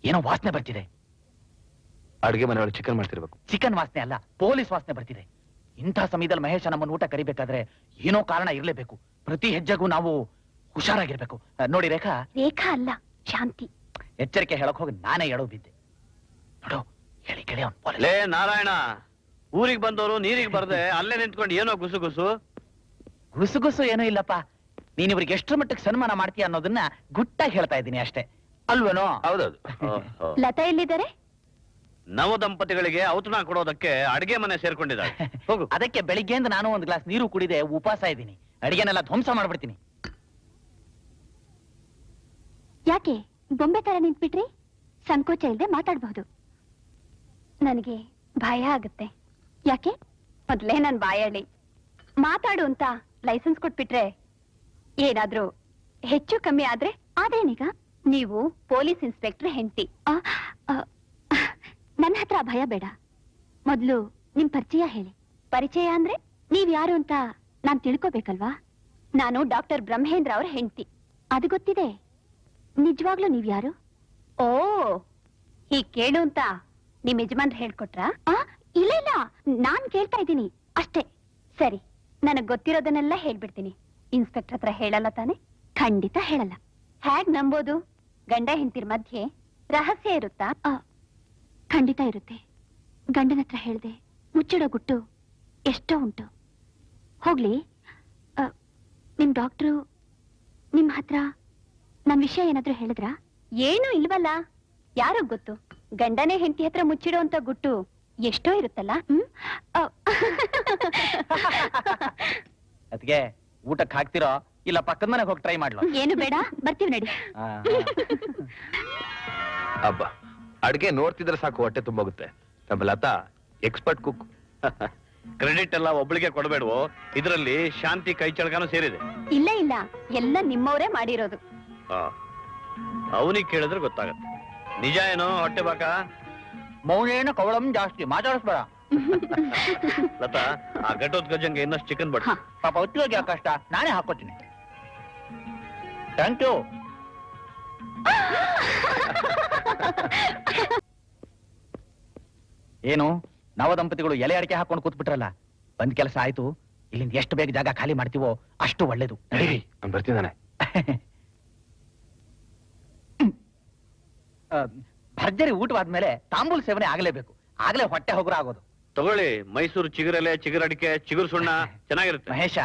ಏನೋ ವಾಸನೆ ಬರ್ತಿದೆ. ಅಡುಗೆ ಮನೆಯೊಳಗೆ ಚಿಕನ್ ಮಾಡ್ತಿರ್ಬೇಕು. ಚಿಕನ್ ವಾಸನೆ ಅಲ್ಲ, ಪೊಲೀಸ್ ವಾಸನೆ ಬರ್ತಿದೆ. ಇಂಥ ಸಮಯದಲ್ಲಿ ಮಹೇಶ ನಮ್ಮನ್ನು ಊಟ ಕರಿಬೇಕಾದ್ರೆ ಏನೋ ಕಾರಣ ಇರಲೇಬೇಕು. ಪ್ರತಿ ಹೆಜ್ಜೆಗೂ ನಾವು ಹುಷಾರಾಗಿರ್ಬೇಕು. ನೋಡಿ ರೇಖಾ. ರೇಖಾ ಅಲ್ಲ, ಶಾಂತಿ. ಎಚ್ಚರಿಕೆ ಹೇಳಕ್ ಹೋಗಿ ನಾನೇ ಎಡೋ ಬಿದ್ದೆ. ನೋಡು, ಹೇಳಿ ಕೇಳಿ ಅವ್ನು. ಲೇ ನಾರಾಯಣ, ಊರಿಗೆ ಬಂದವರು ನೀರಿಗೆ ಬರ್ದೆ ಅಲ್ಲೇ ನಿಂತ್ಕೊಂಡು ಏನೋ ಗುಸು ಗುಸು ಏನೂ ಇಲ್ಲಪ್ಪ. ನೀನ್ ಇವ್ರಿಗೆ ಎಷ್ಟರ ಮಟ್ಟಕ್ಕೆ ಸನ್ಮಾನ ಮಾಡ್ತೀಯ ಅನ್ನೋದನ್ನ ಗುಟ್ಟಾಗಿ ಹೇಳ್ತಾ ಇದ್ದೀನಿ ಅಷ್ಟೇ, ಅಲ್ವೇನೋ? ಹೌದೌದು. ಲತಾ ಎಲ್ಲಿದ್ದಾರೆ? ನವ ದಂಪತಿಗಳಿಗೆ ಔತಣ ಕೊಡೋದಕ್ಕೆ ಅಡಿಗೆ ಮನೆ ಸೇರ್ಕೊಂಡಿದ್ದಾರೆ. ಹೋಗು. ಅದಕ್ಕೆ ಬೆಳಿಗ್ಗೆಯಿಂದ ನಾನು ಒಂದು ಗ್ಲಾಸ್ ನೀರು ಕುಡಿದೆ ಉಪವಾಸ ಇದ್ದೀನಿ. ಅಡಿಗೆನೆಲ್ಲ ಧ್ವಂಸ ಮಾಡ್ಬಿಡ್ತೀನಿ. ಯಾಕೆ ಬೊಂಬೆ ತರ ನಿಂತ್ಬಿಟ್ರಿ? ಸಂಕೋಚ ಇಲ್ಲದೆ ಮಾತಾಡಬಹುದು. ನನಗೆ ಭಯ ಆಗುತ್ತೆ. ಯಾಕೆ? ಮೊದ್ಲೇ ನನ್ ಬಾಯಳ್ಳಿ. ಮಾತಾಡು ಅಂತ ಲೈಸೆನ್ಸ್ ಕೊಟ್ಬಿಟ್ರೆ ಏನಾದ್ರೂ ಹೆಚ್ಚು ಕಮ್ಮಿ ಆದ್ರೆ ಅದೇನೀಗ? ನೀವು ಪೊಲೀಸ್ ಇನ್ಸ್ಪೆಕ್ಟರ್ ಹೆಂಡತಿ. ನನ್ನ ಹತ್ರ ಭಯ ಬೇಡ. ಮೊದ್ಲು ನಿಮ್ ಪರಿಚಯ ಹೇಳಿ. ಪರಿಚಯ ಅಂದ್ರೆ ನೀವ್ ಯಾರು ಅಂತ ನಾನ್ ತಿಳ್ಕೋಬೇಕಲ್ವಾ? ನಾನು ಡಾಕ್ಟರ್ ಬ್ರಹ್ಮೇಂದ್ರ ಅವ್ರ ಹೆಂಡತಿ. ಅದು ಗೊತ್ತಿದೆ. ನಿಜವಾಗ್ಲೂ ನೀವ್ ಯಾರು? ಓ, ಹೀಗ್ ಕೇಳು ಅಂತ ನಿಮ್ ಯಜಮಾನ್ರು ಹೇಳ್ಕೊಟ್ರಾ? ಇಲ್ಲ ಇಲ್ಲ, ನಾನ್ ಕೇಳ್ತಾ ಇದ್ದೀನಿ ಅಷ್ಟೇ. ಸರಿ, ನನಗ್ ಗೊತ್ತಿರೋದನ್ನೆಲ್ಲ ಹೇಳ್ಬಿಡ್ತೀನಿ. ಇನ್ಸ್ಪೆಕ್ಟರ್ ಹತ್ರ ಹೇಳಲ್ಲ ತಾನೆ? ಖಂಡಿತ ಹೇಳಲ್ಲ. ಹೇಗ್ ನಂಬೋದು? ಗಂಡ ಹೆಂಡತಿರ್ ಮಧ್ಯೆ ರಹಸ್ಯ ಇರುತ್ತಾ? ಖಂಡಿತ ಇರುತ್ತೆ. ಗಂಡನ ಹತ್ರ ಹೇಳ್ದೆ ಮುಚ್ಚಿಡೋ ಗುಟ್ಟು ಎಷ್ಟೋ ಉಂಟು. ಹೋಗ್ಲಿ, ನಿಮ್ ಡಾಕ್ಟ್ರು ನಿಮ್ ಹತ್ರ ನನ್ ವಿಷಯ ಏನಾದ್ರೂ ಹೇಳಿದ್ರಾ? ಏನೂ ಇಲ್ವಲ್ಲ. ಯಾರೋ ಗೊತ್ತು. ಗಂಡನೇ ಹೆಂಡತಿ ಹತ್ರ ಮುಚ್ಚಿಡೋ ಅಂತ ಗುಟ್ಟು ಎಷ್ಟೋ ಇರುತ್ತಲ್ಲ. ಅದಕ್ಕೆ ಊಟಕ್ಕೆ ಹಾಕ್ತಿರೋ ಇಲ್ಲ ಪಕ್ಕದ ಮನೆಗೆ ಹೋಗಿ ಟ್ರೈ ಮಾಡ್ಲೋ? ಏನು ಬೇಡ, ಬರ್ತೀವಿ ನಡಿ. ಹಬ್ಬ, ಅಡ್ಗೆ ನೋಡ್ತಿದ್ರೆ ಸಾಕು ಹೊಟ್ಟೆ ತುಂಬೋಗುತ್ತೆ. ನಮ್ಮ ಲತಾ ಎಕ್ಸ್ಪರ್ಟ್ ಕುಕ್. ಕ್ರೆಡಿಟ್ ಎಲ್ಲ ಒಬ್ಳಿಗೆ ಕೊಡಬೇಡವೋ, ಇದರಲ್ಲಿ ಶಾಂತಿ ಕೈ ಚಳಕನೂ ಸೇರಿದೆ. ಇಲ್ಲ ಇಲ್ಲ, ಎಲ್ಲ ನಿಮ್ಮವರೇ ಮಾಡಿರೋದು. ಅವನಿಗೆ ಕೇಳಿದ್ರೆ ಗೊತ್ತಾಗತ್ತೆ. ನಿಜ ಏನೋ ಹೊಟ್ಟೆ ಬಾಕ? ಮೌನೇನ ಕವಳಂ ಜಾಸ್ತಿ ಮಾತಾಡಿಸ್ಬೇಡ. ಲತಾ, ಆ ಘಟೋತ್ಕಜಂಗೆ ಇನ್ನಷ್ಟು ಚಿಕನ್ ಬಟ್. ಪಾಪ ಹೊತ್ತಿಗೆ ಯಾಕೆ ಕಷ್ಟ, ನಾನೇ ಹಾಕೋತೀನಿ. Thank you. ಏನು ನವ ದಂಪತಿಗಳು ಎಲೆ ಅಡಿಕೆ ಹಾಕೊಂಡು ಕೂತ್ಬಿಟ್ರಲ್ಲ? ಬಂದ್ ಕೆಲಸ ಆಯ್ತು. ಇಲ್ಲಿಂದ ಎಷ್ಟು ಬೇಗ ಜಾಗ ಖಾಲಿ ಮಾಡ್ತೀವೋ ಅಷ್ಟು ಒಳ್ಳೇದು. ನಾನು ಬರ್ತಿದ್ದಾನೆ. ಭರ್ಜರಿ ಊಟವಾದ್ಮೇಲೆ ತಾಂಬೂಲ್ ಸೇವನೆ ಆಗಲೇಬೇಕು. ಆಗ್ಲೇ ಹೊಟ್ಟೆ ಹೊಗರ ಆಗೋದು. ತಗೊಳ್ಳಿ, ಮೈಸೂರು ಚಿಗುರೆಲೆ, ಚಿಗುರಡಿಕೆ, ಚಿಗುರು ಸುಣ್ಣ ಚೆನ್ನಾಗಿರುತ್ತೆ. ಮಹೇಶ,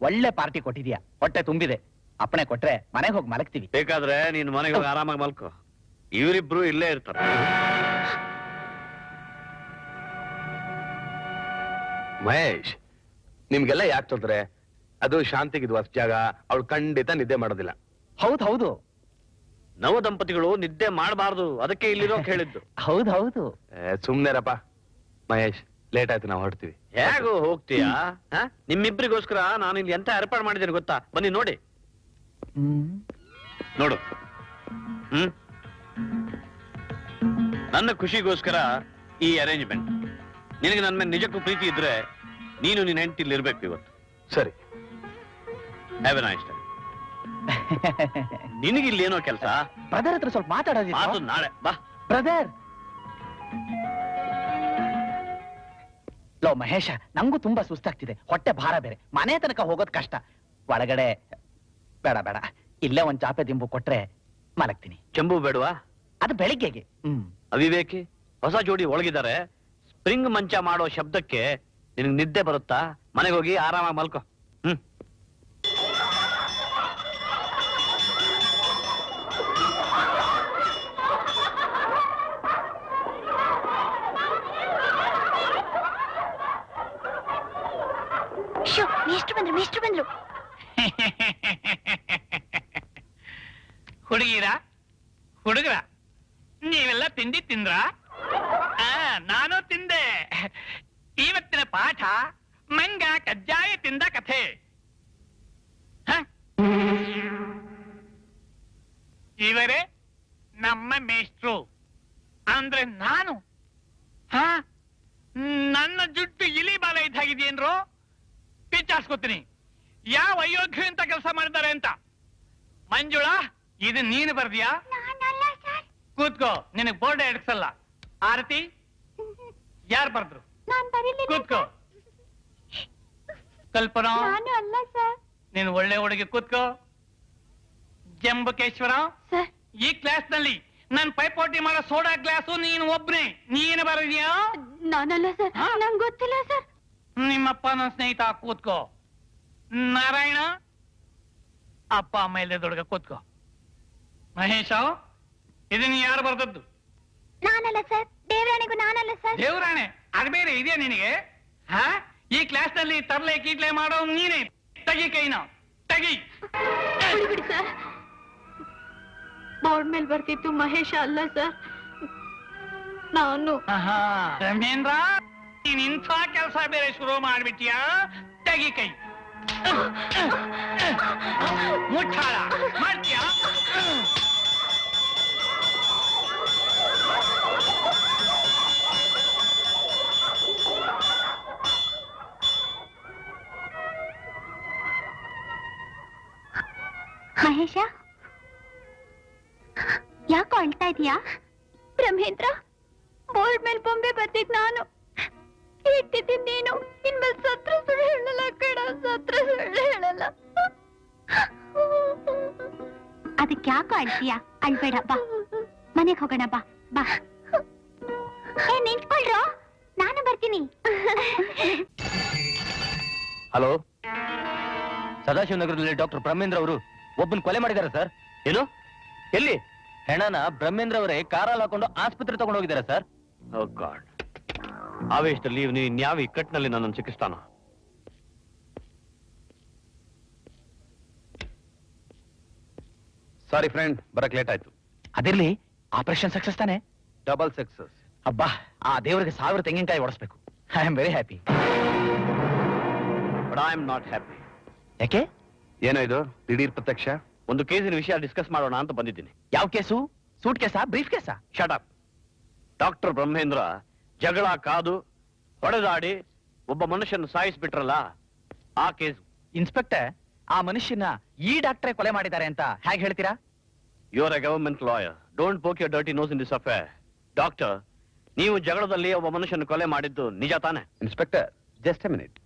ಒಳ್ಳೆ ಪಾರ್ಟಿ ಕೊಟ್ಟಿದ್ಯಾ. ಹೊಟ್ಟೆ ತುಂಬಿದೆ. ಅಪ್ಪಣೆ ಕೊಟ್ರೆ ಮನೆಗೆ ಹೋಗಿ ಮಲಗ್ತೀವಿ. ಬೇಕಾದ್ರೆ ನೀನ್ ಮನೆಗೆ ಹೋಗಿ ಆರಾಮಾಗಿ ಮಲ್ಕೋ. ಇವರಿಬ್ರು ಇಲ್ಲೇ ಇರ್ತಾರೆ. ಮಹೇಶ್, ನಿಮ್ಗೆಲ್ಲ ಯಾಕೆ ತೊಂದ್ರೆ? ಅದು ಶಾಂತಿಗಿದ್ವು ಅಷ್ಟು ಜಾಗ. ಅವಳು ಖಂಡಿತ ನಿದ್ದೆ ಮಾಡೋದಿಲ್ಲ. ಹೌದು. ನವ ದಂಪತಿಗಳು ನಿದ್ದೆ ಮಾಡಬಾರ್ದು, ಅದಕ್ಕೆ ಇಲ್ಲಿರೋ ಹೇಳಿದ್ದು. ಹೌದು. ಸುಮ್ನೆರಪ್ಪ ಮಹೇಶ್, ಲೇಟ್ ಆಯ್ತು, ನಾವು ಹೊರಡ್ತೀವಿ. ಹೇಗೂ ಹೋಗ್ತೀಯಾ? ನಿಮ್ಮಿಬ್ರಿಗೋಸ್ಕರ ನಾನು ಇಲ್ಲಿ ಎಂತ ಏರ್ಪಾಡು ಮಾಡಿದ್ದೇನೆ ಗೊತ್ತಾ? ಬನ್ನಿ ನೋಡಿ. ನೋಡು. ನನ್ನ ಖುಷಿಗೋಸ್ಕರ ಈ ಅರೇಂಜ್ಮೆಂಟ್. ನಿನಗೆ ನನ್ನ ಮೇಲೆ ನಿಜಕ್ಕೂ ಪ್ರೀತಿ ಇದ್ರೆ ನೀನು ನಿನ್ನ ಹೆಂಡತಿಲಿ ಇರ್ಬೇಕು ಇವತ್ತು. ಸರಿ, ಹ್ಯಾವ್ ಎ ನೈಸ್ ಟೈಮ್. ನಿನಗಿಲ್ಲಿ ಏನೋ ಕೆಲಸ? ಬ್ರದರ್ ಹತ್ರ ಸ್ವಲ್ಪ ಮಾತಾಡೋದಿಲ್ಲ. ಮಾತು ನಾಳೆ ಬಾ. ಬ್ರದರ್, ಲೋ ಮಹೇಶ, ನಂಗೂ ತುಂಬಾ ಸುಸ್ತಾಗ್ತಿದೆ. ಹೊಟ್ಟೆ ಭಾರ ಬೇರೆ. ಮನೆ ತನಕ ಹೋಗೋದ್ ಕಷ್ಟ. ಒಳಗಡೆ ಬೇಡ, ಇಲ್ಲೇ ಒಂದ್ ಚಾಪೆ ದಿಂಬು ಕೊಟ್ರೆ ಮಲಗ್ತೀನಿ. ಚೆಂಬು ಬೇಡವಾ? ಅದು ಬೆಳಿಗ್ಗೆಗೆ. ಅವಿವೇಕಿ, ಹೊಸ ಜೋಡಿ ಒಳಗಿದ್ದಾರೆ. ಸ್ಪ್ರಿಂಗ್ ಮಂಚ ಮಾಡೋ ಶಬ್ದಕ್ಕೆ ನಿನಗೆ ನಿದ್ದೆ ಬರುತ್ತಾ? ಮನೆಗೆ ಹೋಗಿ ಆರಾಮಾಗಿ ಮಲ್ಕೋ. ಮೇಷ್ಟ್ರು ಬಂದ್ರು. ಹುಡುಗರ ನೀವೆಲ್ಲ ತಿಂಡಿ ತಿಂದ್ರ? ನಾನು ತಿಂದೆ. ಇವತ್ತಿನ ಪಾಠ ಮಂಗ ಕಜ್ಜಾಯ ತಿಂದ ಕಥೆ. ಇವರೇ ನಮ್ಮ ಮೇಷ್ಟ್ರು. ಅಂದ್ರೆ ನಾನು. ನನ್ನ ಜುಟ್ಟು ಇಲಿ ಬಾಲ ಇದ್ದಾಗಿದೆಯೇನ್ರೋ? ಪಿಚ್ಚಾಡ್ಸ್ಕೊತೀನಿ. ಯಾವ ಅಯೋಗ್ಯ ಅಂತ ಕೆಲಸ ಮಾಡಿದ್ದಾರೆ ಅಂತ. ಮಂಜುಳಾ, ಇದು ನೀನು ಬರ್ದಿಯಾ? ಕೂತ್ಕೋ, ನಿನಗ್ ಬೋರ್ಡ್ ಎಡ್ಸಲ್ಲ. ಆರತಿ, ಯಾರು ಬರ್ದ್ರು? ನಾನ್ ಬರೀಲಿಲ್ಲ ಕೂತ್ಕೋ. ಕಲ್ಪನಾ, ನಾನು ಅಲ್ಲ ಸರ್. ನೀನು ಒಳ್ಳೆ ಹುಡುಗಿ, ಕೂತ್ಕೋ. ಜಂಬಕೇಶ್ವರ, ಸರ್ ಈ ಕ್ಲಾಸ್ ನಲ್ಲಿ ನನ್ ಪೈಪೋಟಿ ಮಾಡೋ ಸೋಡಾ ಕ್ಲಾಸು ನೀನು ಒಬ್ನೇ. ನೀನು ಬರೀದ್ಯಾ? ನಾನಲ್ಲ ಸರ್, ನಂಗೆ ಗೊತ್ತಿಲ್ಲ ಸರ್. ನಿಮ್ಮಪ್ಪ ನನ್ನ ಸ್ನೇಹಿತ, ಕೂತ್ಕೋ. ನಾರಾಯಣ, ಅಪ್ಪ ಅಮ್ಮ ಇಲ್ಲದೆ ದೊಡ್ಗ, ಕೂತ್ಕೋ. ಮಹೇಶ, ಇದನ್ನ ಯಾರು ಬರ್ದದ್ದು? ನಾನಲ್ಲ ಸರ್, ದೇವರಾಣಿಗೂ ನಾನಲ್ಲ ಸರ್. ದೇವರಾಣೆ, ಅದು ಬೇರೆ ಇದೆಯಾ ನಿನಗೆ? ಹಾ, ಈ ಕ್ಲಾಸ್ ನಲ್ಲಿ ತರ್ಲೆ ಕೀಟ್ಲೆ ಮಾಡೋ ನೀನೇ. ತೆಗಿ ಕೈನ, ತೆಗಿ. ಬಿಡಿ ಸರ್, ಬೋರ್ಡ್ ಮೇಲೆ ಬರ್ತಿತ್ತು ಮಹೇಶ ಅಲ್ಲ ಸರ್, ನಾನು. ರಮೇಂದ್ರ, ನೀನ್ ಇಂಥ ಕೆಲಸ ಬೇರೆ ಶುರು ಮಾಡ್ಬಿಟ್ಟಿಯಾ? ತೆಗಿ ಕೈ. ಮುಟ್ಟಾಳ ಮಾಡ್ತೀಯಾ? ಮಹೇಶ, ಯಾಕೋ ಅಳ್ತಾ ಇದೀಯಾ? ಬ್ರಹ್ಮೇಂದ್ರ, ಬೋರ್ಡ್ ಮೇಲೆ ಬೊಂಬೆ ಬರ್ತಿದ್ ನಾನು, ಇಟ್ಟಿದ್ದೀನಿ ನೀನು. ಇನ್ಮೇಲೆ ಸತ್ರ ಸುಳ್ಳು ಹೇಳಲ್ಲ ಕಣ, ಸತ್ರ ಸುಳ್ಳು ಹೇಳಲ್ಲ. ಅದಕ್ಕೆ ಯಾಕೋ ಅಳ್ತೀಯಾ? ಅಳ್ಬೇಡ, ಬಾ ಮನೆಗೆ ಹೋಗೋಣ, ಬಾ ಬಾ. ಏ ನಿಂತ್ಕೊಳ್ರೋ, ನಾನು ಬರ್ತೀನಿ. ಹಲೋ, ಸದಾಶಿವನಗರದಲ್ಲಿ ಡಾಕ್ಟರ್ ಬ್ರಹ್ಮೇಂದ್ರ ಅವರು ಒಬ್ಬನ ಕೊಲೆ ಮಾಡಿದ್ದಾರೆ ಸರ್. ಏನು? ಎಲ್ಲಿ? ಹೆಣನ ಬ್ರಹ್ಮೇಂದ್ರ ಅವರೇ ಕಾರಲ್ಲಿ ಹಾಕೊಂಡು ಆಸ್ಪತ್ರೆ ತಗೊಂಡು ಹೋಗಿದ್ದಾರೆ ಸರ್. ಓ ಗಾಡ್, ಆವೇಶದಲ್ಲಿ ಇವನು ಇನ್ಯಾವ ಇಕ್ಕಟ್ಟಿನಲ್ಲಿ ನನ್ನನ್ನು ಸಿಕ್ಕಿಸ್ತಾನ? ಸಾರಿ ಫ್ರೆಂಡ್, ಬರಕ್ ಲೇಟ್ ಆಯ್ತು. ಅದಿರ್ಲಿ, ಆಪರೇಷನ್ ಸಕ್ಸಸ್ ತಾನೆ? Double success. ಅಬ್ಬಾ, ಆ ದೇವರಿಗೆ 1000 ತೆಂಗಿನಕಾಯಿ ಓಡಿಸ್ಬೇಕು. I am very happy. But I am not happy. ಯಾಕೆ? ಏನೋ ಇದು ದಿಢೀರ್ ಪ್ರತ್ಯಕ್ಷ? ಒಂದು ಕೇಸಿನ ವಿಷಯ ಡಿಸ್ಕಸ್ ಮಾಡೋಣ ಅಂತ ಬಂದಿದ್ದೀನಿ. ಯಾವ ಕೇಸು? ಸೂಟ್ ಕೇಸಾ? ಬ್ರೀಫ್ ಕೇಸಾ? Shut up. ಡಾಕ್ಟರ್ ಬ್ರಹ್ಮೇಂದ್ರ ಜಗಳ ಕಾದು ಹೊಡೆದಾಡಿ ಒಬ್ಬ ಮನುಷ್ಯನ ಸಾಯಿಸ್ಬಿಟ್ರಲ್ಲ, ಆ ಕೇಸ್. ಇನ್ಸ್ಪೆಕ್ಟರ್, ಆ ಮನುಷ್ಯನ ಈ ಡಾಕ್ಟ್ರೇ ಕೊಲೆ ಮಾಡಿದ್ದಾರೆ ಅಂತ ಹೇಗೆ ಹೇಳ್ತೀರಾ? You are a government lawyer, don't poke your dirty nose in this affair. Doctor, ನೀವು ಜಗಳದಲ್ಲಿ ಒಬ್ಬ ಮನುಷ್ಯನ ಕೊಲೆ ಮಾಡಿದ್ದು ನಿಜ ತಾನೆ? Inspector, just a minute.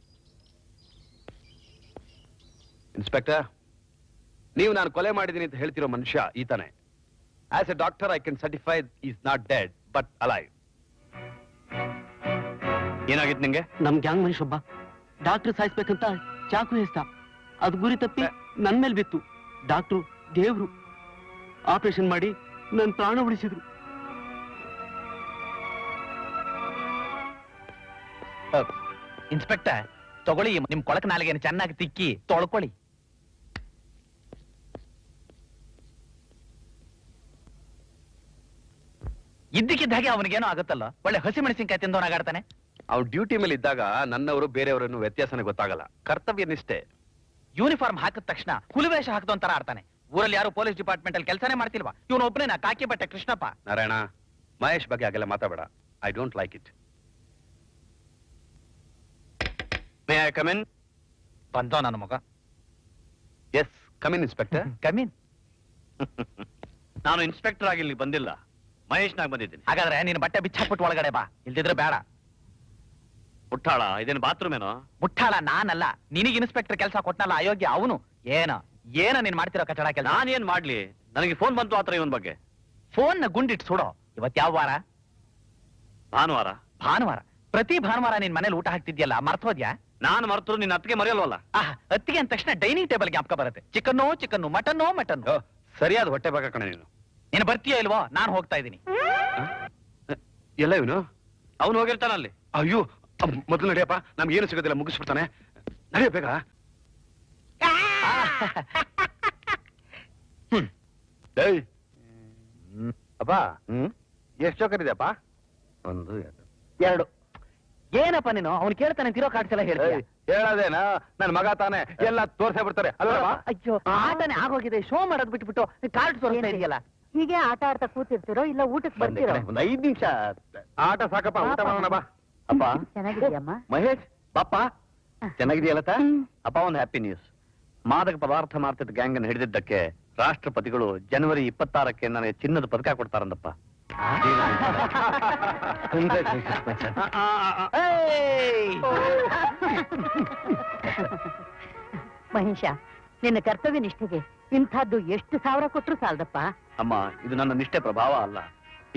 Inspector, ನೀವು ನಾನು ಕೊಲೆ ಮಾಡಿದ್ದೀನಿ ಅಂತ ಹೇಳ್ತಿರೋ ಮನುಷ್ಯ ಈತಾನೆ. As a doctor I can certify is not dead but alive. ಏನಾಗಿತ್ತು ನಿಂಗೆ? ನಮ್ ಗ್ಯಾಂಗ್ ಮನುಷ್ಯ ಒಬ್ಬ ಡಾಕ್ಟರ್ ಸಾಯಿಸ್ಬೇಕಂತ ಚಾಕು ಎಸ್ತ, ಅದು ಗುರಿ ತಪ್ಪಿ ನನ್ ಮೇಲೆ ಬಿತ್ತು. ಡಾಕ್ಟ್ರು ದೇವ್ರು, ಆಪರೇಷನ್ ಮಾಡಿ ನನ್ ಪ್ರಾಣ ಉಳಿಸಿದ್ರು. ಇನ್ಸ್ಪೆಕ್ಟರ್, ತಗೊಳ್ಳಿ ನಿಮ್ ಕೊಳಕ ನಾಲಿಗೆಯನ್ನು ಚೆನ್ನಾಗಿ ತಿಕ್ಕಿ ತೊಳ್ಕೊಳ್ಳಿ. ಇದ್ದಕ್ಕಿದ್ದ ಹಾಗೆ ಅವನಿಗೇನೋ ಆಗುತ್ತಲ್ಲ, ಒಳ್ಳೆ ಹಸಿ ಮೆಣಸಿನ್ಕಾಯಿ ತಿಂದವನಾಗಾಡ್ತಾನೆ. ಅವ್ನು ಡ್ಯೂಟಿ ಮೇಲೆ ಇದ್ದಾಗ ನನ್ನವರು ಬೇರೆಯವರನ್ನು ವ್ಯತ್ಯಾಸನೇ ಗೊತ್ತಾಗಲ್ಲ. ಕರ್ತವ್ಯ ನಿಷ್ಠೆ. ಯೂನಿಫಾರ್ಮ್ ಹಾಕಿದ ತಕ್ಷಣ ಹುಲಿವೇಷ ಹಾಕಿದೊಂತರ ಆಡ್ತಾನೆ. ಊರಲ್ಲಿ ಯಾರು ಪೊಲೀಸ್ ಡಿಪಾರ್ಟ್ಮೆಂಟ್ ಅಲ್ಲಿ ಕೆಲಸನೇ ಮಾಡ್ತಿಲ್ವಾ? ಇವನು ಒಬ್ಬನೇನ ಕಾಕಿ ಬಟ್ಟೆ ಕೃಷ್ಣಪ್ಪ. ನಾರಾಯಣ, ಮಹೇಶ್ ಬಗ್ಗೆ ಹಾಗೆಲ್ಲ ಮಾತಾಡಬೇಡ. I don't like it. May I come in? ಬಂದೋ ನನ್ನ ಮಗ. Yes, come in inspector. Come in. ನಾನು ಇನ್ಸ್ಪೆಕ್ಟರ್ ಆಗಿ ಇಲ್ಲಿ ಬಂದಿಲ್ಲ, ಮಹೇಶ್ನಾಗ್ ಬಂದಿದ್ದೀನಿ. ಹಾಗಾದ್ರೆ ನೀನು ಬಟ್ಟೆ ಬಿಚ್ಚಾಕ್ಬಿಟ್ಟು ಒಳಗಡೆ ಬಾ, ಇಲ್ದಿದ್ರೆ ಬೇಡ. ಮುಟ್ಟಾಳ, ಇದೇನು ಬಾತ್ರೂಮ್ ಏನೋ? ಮುಟ್ಟಾಳ ನಾನಲ್ಲ, ನಿನಗೆ ಇನ್ಸ್ಪೆಕ್ಟರ್ ಕೆಲಸ ಕೊಟ್ನಲ್ಲ ಅಯೋಗ್ಯ ಅವನು. ಏನ ನೀನ್ ಮಾಡ್ತಿರೋ ಕಚಡ ಕೆಲಸ? ನಾನೇನ್ ಮಾಡ್ಲಿ? ನನಗೆ ಫೋನ್ ಬಂತು ಆತರ ಇವನ್ ಬಗ್ಗೆ. ಫೋನ್ ನ ಗುಂಡಿಟ್ಟು ಸುಡೋ. ಇವತ್ ಯಾವ ವಾರ? ಭಾನುವಾರ. ಭಾನುವಾರ. ಪ್ರತಿ ಭಾನುವಾರ ನಿನ್ ಮನೇಲಿ ಊಟ ಹಾಕ್ತಿದ್ಯಲ್ಲ, ಮರ್ತೋದ್ಯಾ? ನಾನು ಮರ್ತರು ನಿನ್ನ ಅತ್ತಿಗೆ ಮರೆಯಲ್ವಲ್ಲ? ಅತ್ತಿಗೆ ಅಂದ ತಕ್ಷಣ ಡೈನಿಂಗ್ ಟೇಬಲ್ ಜ್ಞಾಪಕ ಬರುತ್ತೆ. Chicken, mutton. ಸರಿಯಾದ ಹೊಟ್ಟೆ ಭಾಗ ಕಣ ನೀನು. ನೀನು ಬರ್ತೀಯೋ ಇಲ್ವೋ? ನಾನು ಹೋಗ್ತಾ ಇದ್ದೀನಿ. ಎಲ್ಲ ಇವನು ಅವನು ಹೋಗಿರ್ತಾನಲ್ಲಿ. ಅಯ್ಯೋ, ಮೊದಲು ನಡೆಯಪ್ಪ, ನಮ್ಗೆ ಏನು ಸಿಗೋದಿಲ್ಲ, ಮುಗಿಸ್ಬಿಡ್ತಾನೆ. ನಡೆಯ ಬೇಗ. ಏಯ್, ಅಪ್ಪ, ಎಷ್ಟು ಜೋಕರಿದೆಯಪ್ಪ? 1 2 ಏನಪ್ಪ ನೀನು? ಅವ್ನು ಕೇಳ್ತಾನೆ ತಿರೋ ಕಾಡ್ಸೆಲ್ಲ ಹೇಳ್ತೀಯ. ಹೇಳದೇನ? ನನ್ ಮಗ ತಾನೆ, ಎಲ್ಲ ತೋರ್ಸೇ ಬಿಡ್ತಾರೆ ಅಲ್ವಾ? ಅಯ್ಯೋ, ಆಟನೇ ಆಗೋಗಿದೆ. ಶೋ ಮಾಡೋದ್ ಬಿಟ್ಬಿಟ್ಟು ಕಾರ್ಡ್ ತೋರಿಸ್ತಾ ಇದೆಯಲ್ಲ. ಹೀಗೆ ಆಟ ಆಡ್ತಾ ಕೂತಿರ್ತಿರೋ ಇಲ್ಲ ಊಟಕ್ಕೆ ಬರ್ತಿರೋ? ಒಂದ್ 5 ನಿಮಿಷ ಆಟ ಸಾಕಪ್ಪ, ಊಟ ಮಾಡೋಣ ಬಾ. ಅಪ್ಪ, ಚೆನ್ನಾಗಿದ್ಯಮ್ಮ? ಮಹೇಶ್ ಬಾಪ್ಪ, ಚೆನ್ನಾಗಿದೆಯಲ್ಲ? ಅಪ್ಪ, ಒಂದು ಹ್ಯಾಪಿ ನ್ಯೂಸ್. ಮಾದಕ ಪದಾರ್ಥ ಮಾರ್ತಿದ್ದ ಗ್ಯಾಂಗ್ ಅನ್ನು ಹಿಡಿದಿದ್ದಕ್ಕೆ ರಾಷ್ಟ್ರಪತಿಗಳು ಜನವರಿ 26ಕ್ಕೆ ನನಗೆ ಚಿನ್ನದ ಪದಕ ಕೊಡ್ತಾರಂದಪ್ಪ. ಮಹೇಶ, ನಿನ್ನ ಕರ್ತವ್ಯ ನಿಷ್ಠೆಗೆ ಇಂಥದ್ದು ಎಷ್ಟು ಸಾವಿರ ಕೊಟ್ರು ಸಾಲದಪ್ಪ. ಅಮ್ಮ, ಇದು ನನ್ನ ನಿಷ್ಠೆ ಪ್ರಭಾವ ಅಲ್ಲ.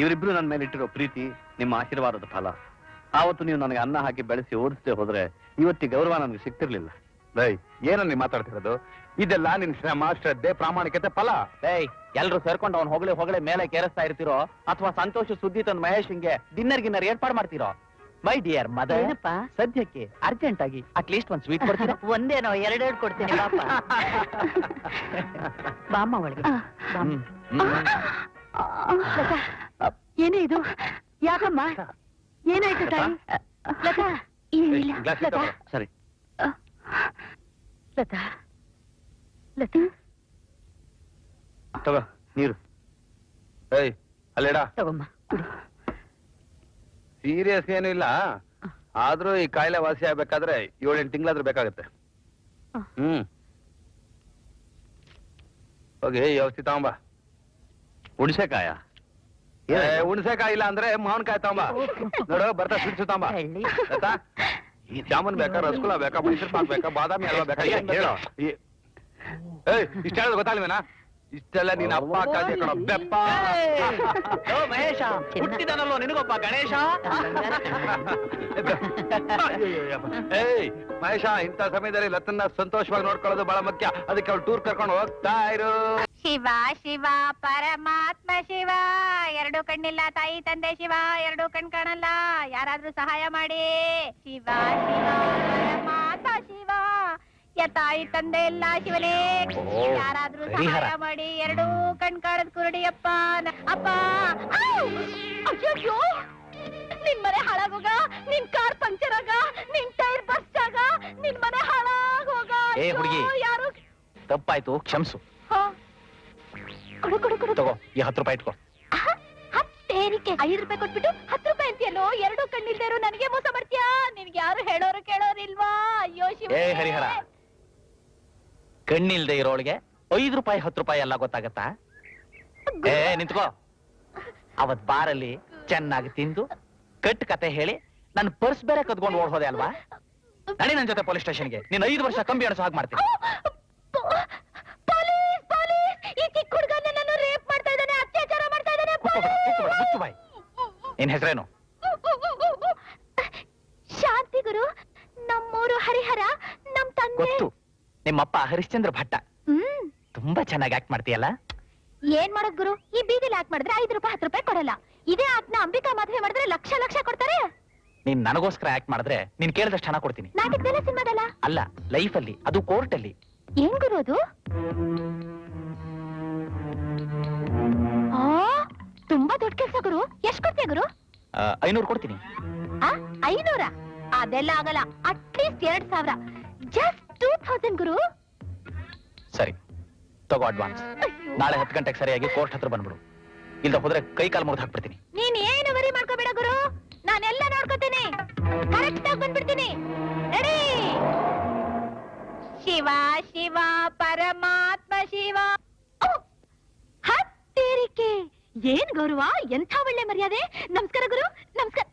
ಇವರಿಬ್ರು ನನ್ನ ಮೇಲೆ ಇಟ್ಟಿರೋ ಪ್ರೀತಿ, ನಿಮ್ಮ ಆಶೀರ್ವಾದದ ಫಲ. ಆವತ್ತು ನೀವು ನನಗೆ ಅನ್ನ ಹಾಕಿ ಬೆಳೆಸಿ ಓದಿಸದೆ ಹೋದ್ರೆ ಇವತ್ತಿ ಗೌರವ ನನಗೆ ಸಿಗ್ತಿರ್ಲಿಲ್ಲ. ಏನನ್ನ ಮಾತಾಡ್ತಿರೋದು? ಇದೆಲ್ಲ ನಿನ್ ಶ್ರಮ, ಶ್ರದ್ಧೆ, ಪ್ರಾಮಾಣಿಕತೆ ಫಲ. ಎಲ್ರು ಸೇರ್ಕೊಂಡು ಅವ್ನು ಹೊಗಳೆ ಮೇಲೆ ಕೇರಿಸ್ತಾ ಇರ್ತಿರೋ ಅಥವಾ ಸಂತೋಷ ಸುದ್ದಿ ತಂದು ಮಹೇಶ್ ಹಿಂಗೆ ಡಿನ್ನರ್ ಏರ್ಪಾಡು ಮಾಡ್ತಿರೋ? ಮೈ ಡಿಯರ್ ಮದರ್, ಏನಪ್ಪ? ಸದ್ಯಕ್ಕೆ ಅರ್ಜೆಂಟ್ ಆಗಿ ಅಟ್ಲೀಸ್ಟ್ ಒಂದ್ ಸ್ವೀಟ್ ಕೊಡ್ತೀರಾ? ಒಂದೇನೋ ಎರಡೆರಡು ಕೊಡ್ತೀನಿ ಬಾಪ. ಬಾಮ್ಮ ಒಳಗೆ ಬಾಮ್ಮ. ಲತಾ, ಏನೇ ಇದು? ಯಾಕಮ್ಮ? ಏನಾಯ್ತು ತಾಯಿ? ಲತಾ, ಏನಿಲ್ಲ. ಲತಾ, ಸರಿ, ಲತಾ, ಲತಾ, ತಗೋ ನೀರು. ಏಯ್, ಅಲ್ಲೇಡ. ತಗೊಮ್ಮ ಕುಡಿ. ಸೀರಿಯಸ್ ಏನು ಇಲ್ಲ, ಆದ್ರೂ ಈ ಕಾಯಿಲೆ ವಾಸಿ ಆಗ್ಬೇಕಾದ್ರೆ 7-8 ತಿಂಗಳಾದ್ರೂ ಬೇಕಾಗತ್ತೆ. ಹೋಗಿ ಔಷಧಿ ತಗೊಂಬ. ಹುಣಸೆಕಾಯ? ಹುಣಸೆಕಾಯಿ ಇಲ್ಲ ಅಂದ್ರೆ ಮಾವಿನಕಾಯಿ ತಗೊಂಬ. ನೋಡು, ಬರ್ತಾ ಸ್ವೀಟ್ಸ್ ತಗೊಂಬ. ಹಳ್ಳಿ. ಆಯ್ತಾ? ಈ ಜಾಮೂನ್ ಬೇಕಾ, ರಸಗುಲ್ಲ ಬೇಕಾ, ಮೈಸೂರು ಪಾಕ್ ಬೇಕಾ, ಬಾದಾಮಿ ಹಲ್ವಾ ಬೇಕಾ? ಏನ್ ಹೇಳೋ. ಇಷ್ಟ ಹೇಳೋದು ಗೊತ್ತಾಗ್ಲಿವೇನಾ? ಇಷ್ಟೆಲ್ಲ ನೀನ್ ಅಪ್ಪ ಕಾಜೆ ಕಣೋ ಬೆಪ್ಪ. ಓ ಮಹೇಶ, ಹುಟ್ಟಿದನಲ್ಲೋ ನಿನಗೊಬ್ಬ ಗಣೇಶ. ಏಯ್ ಮಹೇಶ, ಇಂಥ ಸಮಯದಲ್ಲಿ ಲತನ್ನ ಸಂತೋಷವಾಗಿ ನೋಡ್ಕೊಳ್ಳೋದು ಬಹಳ ಮುಖ್ಯ. ಅದಕ್ಕೆ ಅವ್ಳು ಟೂರ್ ಕರ್ಕೊಂಡು ಹೋಗ್ತಾ ಇರು. ಶಿವ ಶಿವ ಪರಮಾತ್ಮ ಶಿವ, ಎರಡು ಕಣ್ಣಿಲ್ಲ ತಾಯಿ ತಂದೆ ಶಿವ, ಎರಡು ಕಣ್ ಕಾಣಲ್ಲ, ಯಾರಾದ್ರೂ ಸಹಾಯ ಮಾಡಿ. ಶಿವ ಶಿವ ಪರಮಾತ್ಮ ಶಿವ, ತಾಯಿ ತಂದೆ ಇಲ್ಲ ಶಿವನೇ, ಯಾರಾದ್ರೂ ಸಹಾಯ ಮಾಡಿ. ಎರಡು ಕಣ್ ಕಾಣದ್ ಕುರುಡಿಯಪ್ಪ ಅಪ್ಪ. ಅಯ್ಯೋ, ನಿನ್ ಮನೆ ಹಾಳಾಗೋಗ, ನಿನ್ ಕಾರ್ ಪಂಕ್ಚರ್ ಆಗ, ನಿನ್ ಟೈರ್ ಬರ್ಸ್ಟ್ ಆಗ, ನಿನ್ ಮನೆ ಹಾಳಾಗೋಗ. ಏ ಹುಡುಗಿ, ಯಾರು? ತಪ್ಪಾಯ್ತು, ಕ್ಷಮಿಸು. ಕೊಡು ಕೊಡು ಕೊಡು. ತಗೋ, ಈ 10 ರೂಪಾಯಿ ಇಟ್ಕೋ. ಹತ್ತೇರಿಕೆ 5 ರೂಪಾಯಿ ಕೊಟ್ಬಿಟ್ಟು 10 ರೂಪಾಯಿ ಅಂತೀಯಲ್ಲೋ? ಎರಡು ಕಣ್ಣಿಲ್ದೇ ಇರೋ ನನಗೆ ಮೋಸ ಮಾಡ್ತೀಯಾ? ನಿನ್ಗೆ ಯಾರು ಹೇಳೋರು ಕೇಳೋರಿಲ್ವಾ? ಅಯ್ಯೋ ಶಿವ. ಏ ಹರಿಹರ, ಕಣ್ಣಿಲ್ದೆ ಇರೋಳಿಗೆ 5 ರೂಪಾಯಿ 10 ರೂಪಾಯಿ ಎಲ್ಲ ಗೊತ್ತಾಗತ್ತಾ? ಏ ನಿಂತ್ಕೋ. ಅವತ್ ಬಾರಲ್ಲಿ ಚೆನ್ನಾಗಿ ತಿಂದು ಕಟ್ ಕತೆ ಹೇಳಿ ನನ್ನ ಪರ್ಸ್ ಬೇರೆ ಕದ್ಕೊಂಡು ಓಡ್ ಹೋದೆ ಅಲ್ವಾ? ನಡಿ ನನ್ ಜೊತೆ ಪೊಲೀಸ್ ಸ್ಟೇಷನ್ಗೆ. ನೀನ್ 5 ವರ್ಷ ಕಂಬಿ ಅಣಸೋ ಹಾಗೆ ಮಾಡ್ತೀನಿ. ಪೊಲೀಸ್ ಪೊಲೀಸ್, ಈ ಚಿಕ್ಕ ಹುಡುಗ ನನ್ನನ್ನು ರೇಪ್ ಮಾಡ್ತಾ ಇದ್ದಾನೆ, ಅತ್ಯಾಚಾರ ಮಾಡ್ತಾ ಇದ್ದಾನೆ. ಮುಚ್ಚು ಬಾಯ್. ನಿನ್ ಹೆಸರೇನು? ಶಾಂತಿ ಗುರು, ನಮ್ಮೂರು ಹರಿಹರ, ನಮ್ ತಂದೆ. ಗೊತ್ತು, ನಿಮ್ಮಪ್ಪ ಹರಿಶ್ಚಂದ್ರ ಭಟ್ಟ. ತುಂಬಾ ಚೆನ್ನಾಗಿ ಆಕ್ಟ್ ಮಾಡ್ತೀಯಲ್ಲ? ಏನ್ ಮಾಡೋದ್ ಗುರು, ಈ ಬೀದಿಲಿ ಆಕ್ಟ್ ಮಾಡಿದ್ರೆ 5 ರೂಪಾಯಿ 10 ರೂಪಾಯಿ ಕೊಡಲ್ಲ. ಇದೇ ಆಕ್ಟ್ನ ಅಂಬಿಕಾ ಮದುವೆ ಮಾಡಿದ್ರೆ ಲಕ್ಷ ಲಕ್ಷ ಕೊಡ್ತಾರೆ. ನೀನ್ ನನಗೋಸ್ಕರ ಆಕ್ಟ್ ಮಾಡಿದ್ರೆ ನೀನ್ ಕೇಳಿದಷ್ಟು ಹಣ ಕೊಡ್ತೀನಿ. ನಾಟಕದಲ್ಲ, ಸಿನಿಮಾದಲ್ಲ? ಅಲ್ಲ, ಲೈಫಲ್ಲಿ, ಅದು ಕೋರ್ಟ್ ಅಲ್ಲಿ. ಏನ್ ಗುರು ಅದು? ತುಂಬಾ ದೊಡ್ಡ ಕೆಲ್ಸ ಗುರು. ಎಷ್ಟ್ ಕೊಡ್ತೀಯ ಗುರು? 500 ಕೊಡ್ತೀನಿ. 500? ಅದೆಲ್ಲ ಆಗಲ್ಲ. ಅಟ್ಲೀಸ್ಟ್ 2000. ಜಸ್ಟ್ 2000 ಗುರು. ಸರಿ, ತಗೋ ಅಡ್ವಾನ್ಸ್. ನಾಳೆ 10 ಗಂಟೆಗೆ ಸರಿಯಾಗಿ ಕೋರ್ಟ್ ಹತ್ರ ಬಂದ್ಬಿಡು. ಇಲ್ದ ಹೋದ್ರೆ ಕೈ ಕಾಲು ಮುರಿದು ಹಾಕ್ಬಿಡ್ತೀನಿ. ನೀನ್ ಏನು ವರಿ ಮಾಡ್ಕೋಬೇಡ ಗುರು, ನಾನೆಲ್ಲ ನೋಡ್ಕೋತೀನಿ. ಕರೆಕ್ಟ್ ಆಗಿ ಬಂದ್ಬಿಡ್ತೀನಿ. ರೆಡಿ? ಶಿವ ಶಿವ ಪರಮಾತ್ಮ ಶಿವ. ಹತ್ತೇರಿಕೆ. ಏನ್ ಗೌರವ, ಎಂಥ ಒಳ್ಳೆ ಮರ್ಯಾದೆ. ನಮಸ್ಕಾರ ಗುರು, ನಮಸ್ಕಾರ.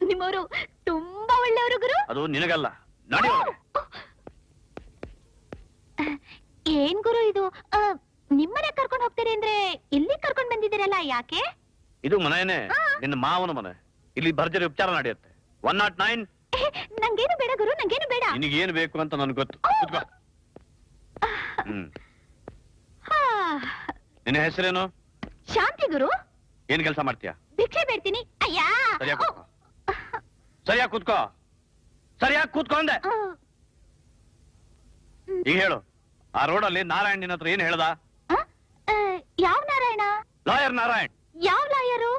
ನಿಮ್ಮವರು ತುಂಬಾ ಒಳ್ಳೆಯವರು ಗುರು. ಅದು ನಿನಗಲ್ಲ, ನಡಿ ಒಳಗೆ. ಏನ್ ಗುರು ಇದು? ನಿಮ್ಮನೆ ಕರ್ಕೊಂಡು ಹೋಗ್ತೀರಿ ಅಂದ್ರೆ ಇಲ್ಲಿ ಕರ್ಕೊಂಡ್ ಬಂದಿದ್ದೀರಲ್ಲ, ಯಾಕೆ? ಇದು ಮನೆಯೇ, ನಿನ್ನ ಮಾವನ ಮನೆ. ಇಲ್ಲಿ ಭರ್ಜರಿ ಉಪಚಾರ ನಡೆಯುತ್ತೆ. 109. ನಂಗೇನು ಬೇಡ ಗುರು, ನಂಗೇನು ಬೇಡ. ನಿನಗೇನು ಬೇಕು ಅಂತ ನನ್ಗೆ ಗೊತ್ತು. ಕೂತ್ಕೋ. ಹಾ. ನಿನ್ನ ಹೆಸರೇನು? ಶಾಂತಿ ಗುರು. ಏನ್ ಕೆಲಸ ಮಾಡ್ತೀಯಾ? ಭಿಕ್ಷೆ ಬೇಡ್ತೀನಿ. ಅಯ್ಯಾ. ಸರಿಯಾಗಿ ಕೂತ್ಕೋ. ಸರಿಯಾಗಿ ಕೂತ್ಕೋ. ಸರಿಯಾಗಿ ಕೂತ್ಕೋ ಅಂದೆ. ಈಗ ಹೇಳು, ಆ ರೋಡಲ್ಲಿ ನಾರಾಯಣ್ ನಿನ್ನ ಹತ್ರ ಏನ್ ಹೇಳ್ದ? ಯಾವ ನಾರಾಯಣ? ಲಾಯರ್ ನಾರಾಯಣ್. ಯಾವ ಲಾಯರು?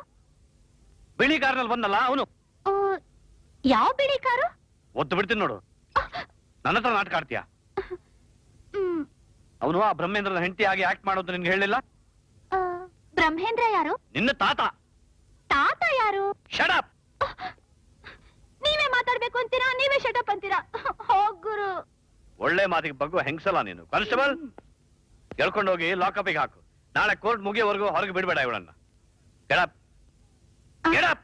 ಬಿಳಿ ಕಾರ್ನಲ್ಲಿ ಬಂದಲ್ಲ ಅವನು. ಯಾವ ಬಿಳಿ ಕಾರು? ಒತ್ತು ಬಿಡ್ತೀನಿ ನೋಡು. ನನ್ನ ಹತ್ರ ನಾಟಕ ಆಡ್ತೀಯ? ಅವನು ಆ ಬ್ರಹ್ಮೇಂದ್ರನ ಹೆಂಡತಿ ಆಗಿ ಆಕ್ಟ್ ಮಾಡೋದು ನಿನ್ಗೆ ಹೇಳಿಲ್ಲ? ಬ್ರಹ್ಮೇಂದ್ರ ಯಾರು? ನಿನ್ನ ತಾತ. ತಾತ ಯಾರು? Shut up. ನೀವೇ ಮಾತಾಡ್ಬೇಕು ಅಂತೀರಾ, ನೀವೇ ಶಟಪ್ ಅಂತೀರಾ. ಹೋಗ್ ಗುರು. ಒಳ್ಳೆ ಮಾತಿಗೆ ಬಗ್ಗು ಹೆಂಗಸಲ್ಲ ನೀನು. ಕಾನ್ಸ್ಟೇಬಲ್, ಎಳ್ಕೊಂಡೋಗಿ ಲಾಕಪ್ಪಿಗೆ ಹಾಕು. ನಾಳೆ ಕೋರ್ಟ್ ಮುಗಿಯೋವರೆಗೂ ಹೊರಗೆ ಬಿಡಬೇಡ ಇವಳನ್ನ. ಗೆಡಪ್ ಗೆಡಪ್